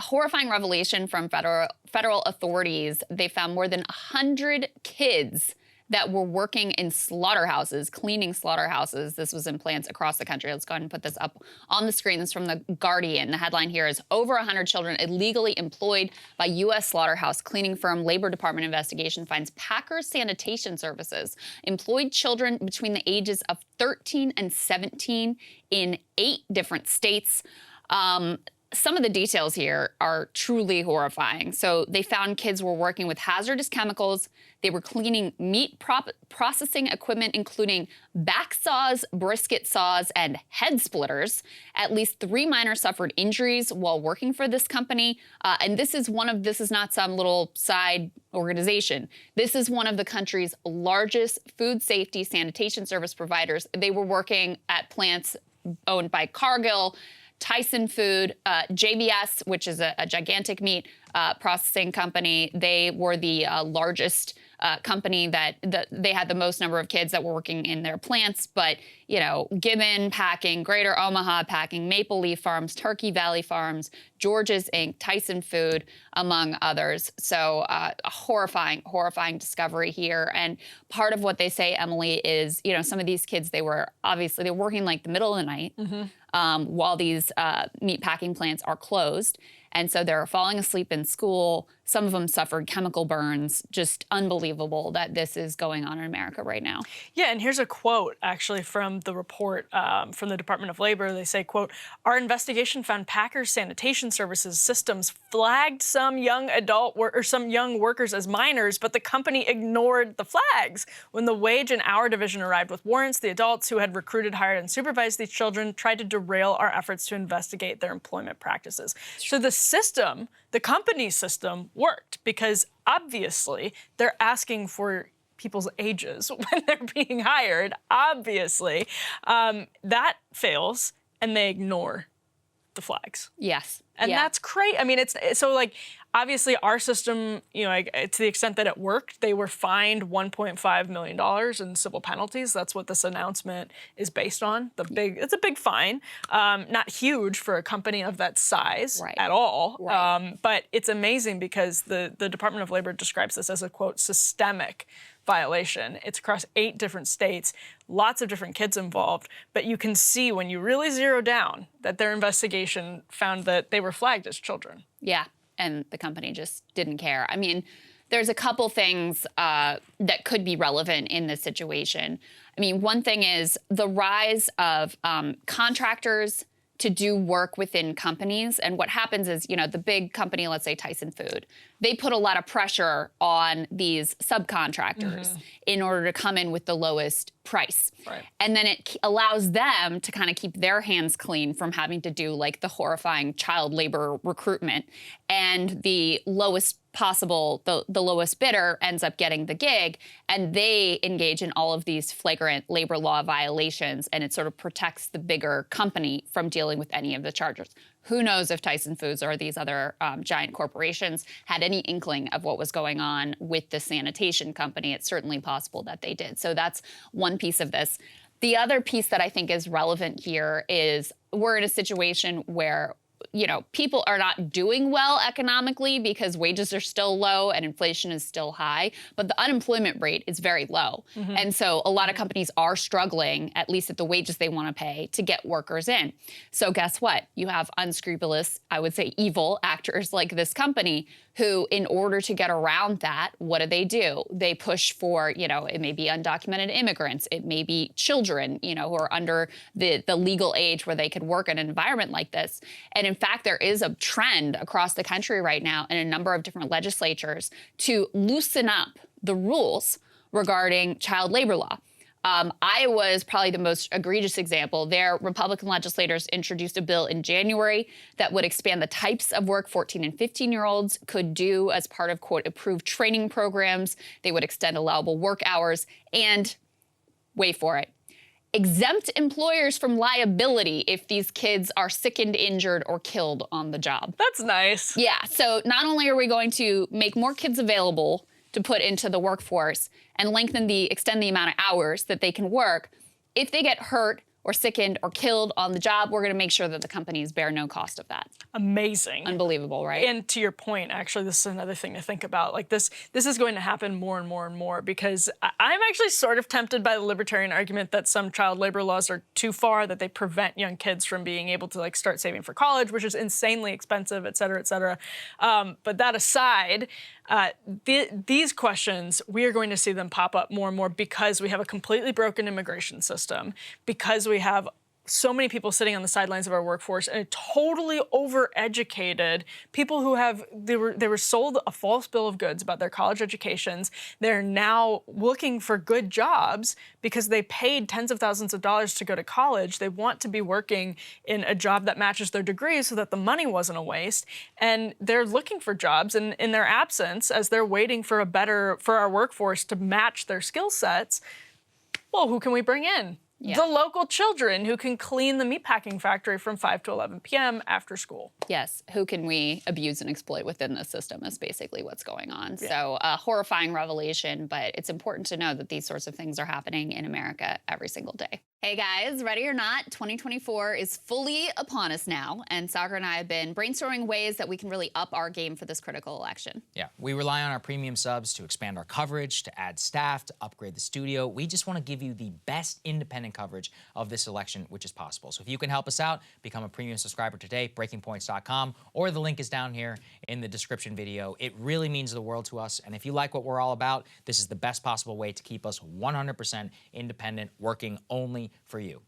A horrifying revelation from federal authorities. They found more than 100 kids that were working in slaughterhouses, cleaning slaughterhouses. This was in plants across the country. Let's go ahead and put this up on the screen. This is from The Guardian. The headline here is over 100 children illegally employed by U.S. slaughterhouse cleaning firm. Labor Department investigation finds Packers Sanitation Services employed children between the ages of 13 and 17 in 8 different states. Some of the details here are truly horrifying. So they found kids were working with hazardous chemicals. They were cleaning meat processing equipment, including back saws, brisket saws, and head splitters. At least 3 minors suffered injuries while working for this company. And this is not some little side organization. This is one of the country's largest food safety sanitation service providers. They were working at plants owned by Cargill, Tyson Food, JBS, which is a gigantic meat processing company. They were the largest company that they had the most number of kids that were working in their plants. But, Gibbon Packing, Greater Omaha Packing, Maple Leaf Farms, Turkey Valley Farms, George's Inc., Tyson Food, among others. So a horrifying discovery here. And part of what they say, Emily, is, some of these kids, they were working like the middle of the night. While these meat packing plants are closed. And so they're falling asleep in school. Some of them suffered chemical burns. Just unbelievable that this is going on in America right now. Yeah, and here's a quote actually from the report from the Department of Labor. They say, quote, "Our investigation found Packers Sanitation Services systems flagged some young workers as minors, but the company ignored the flags. When the wage and hour division arrived with warrants, the adults who had recruited, hired, and supervised these children tried to derail our efforts to investigate their employment practices." So the company system worked because obviously they're asking for people's ages when they're being hired. Obviously, that fails and they ignore the flags. Yes. And that's crazy. I mean, it's so like, obviously our system, to the extent that it worked, they were fined $1.5 million in civil penalties. That's what this announcement is based on. It's a big fine, not huge for a company of that size at all. Right. But it's amazing because the Department of Labor describes this as a, quote, systemic violation. It's across 8 different states, lots of different kids involved, but you can see when you really zero down that their investigation found that they were flagged as children. Yeah, and the company just didn't care. I mean, there's a couple things that could be relevant in this situation. I mean, one thing is the rise of contractors to do work within companies. And what happens is, the big company, let's say Tyson Food, they put a lot of pressure on these subcontractors in order to come in with the lowest price. Right. And then it allows them to kind of keep their hands clean from having to do like the horrifying child labor recruitment. And the lowest possible, the lowest bidder ends up getting the gig, and they engage in all of these flagrant labor law violations, and it sort of protects the bigger company from dealing with any of the charges. Who knows if Tyson Foods or these other giant corporations had any inkling of what was going on with the sanitation company? It's certainly possible that they did. So that's one piece of this. The other piece that I think is relevant here is we're in a situation where people are not doing well economically because wages are still low and inflation is still high, but the unemployment rate is very low. And so a lot of companies are struggling, at least at the wages they want to pay, to get workers in. So guess what? You have unscrupulous, I would say evil actors like this company who, in order to get around that, what do? They push for, it may be undocumented immigrants, it may be children, who are under the legal age where they could work in an environment like this. And in fact, there is a trend across the country right now in a number of different legislatures to loosen up the rules regarding child labor law. Iowa is probably the most egregious example. Their Republican legislators introduced a bill in January that would expand the types of work 14 and 15-year-olds could do as part of, quote, approved training programs. They would extend allowable work hours and, wait for it, exempt employers from liability if these kids are sickened, injured, or killed on the job. That's nice. Yeah, so not only are we going to make more kids available to put into the workforce and extend the amount of hours that they can work, if they get hurt or sickened or killed on the job, we're going to make sure that the companies bear no cost of that. Amazing. Unbelievable, right? And to your point, actually, this is another thing to think about. Like this is going to happen more and more and more, because I'm actually sort of tempted by the libertarian argument that some child labor laws are too far, that they prevent young kids from being able to like start saving for college, which is insanely expensive, et cetera, et cetera. But that aside, these questions, we are going to see them pop up more and more because we have a completely broken immigration system, because we have so many people sitting on the sidelines of our workforce, and totally overeducated people who they were sold a false bill of goods about their college educations. They're now looking for good jobs because they paid tens of thousands of dollars to go to college. They want to be working in a job that matches their degree so that the money wasn't a waste. And they're looking for jobs, and in their absence, as they're waiting for our workforce to match their skill sets, well, who can we bring in? Yeah. The local children who can clean the meatpacking factory from 5 to 11 p.m. after school. Yes, who can we abuse and exploit within the system is basically what's going on. Yeah. So a horrifying revelation, but it's important to know that these sorts of things are happening in America every single day. Hey guys, ready or not, 2024 is fully upon us now, and Sagar and I have been brainstorming ways that we can really up our game for this critical election. Yeah, we rely on our premium subs to expand our coverage, to add staff, to upgrade the studio. We just want to give you the best independent coverage of this election, which is possible. So if you can help us out, become a premium subscriber today, breakingpoints.com, or the link is down here in the description video. It really means the world to us, and if you like what we're all about, this is the best possible way to keep us 100% independent, working only for you.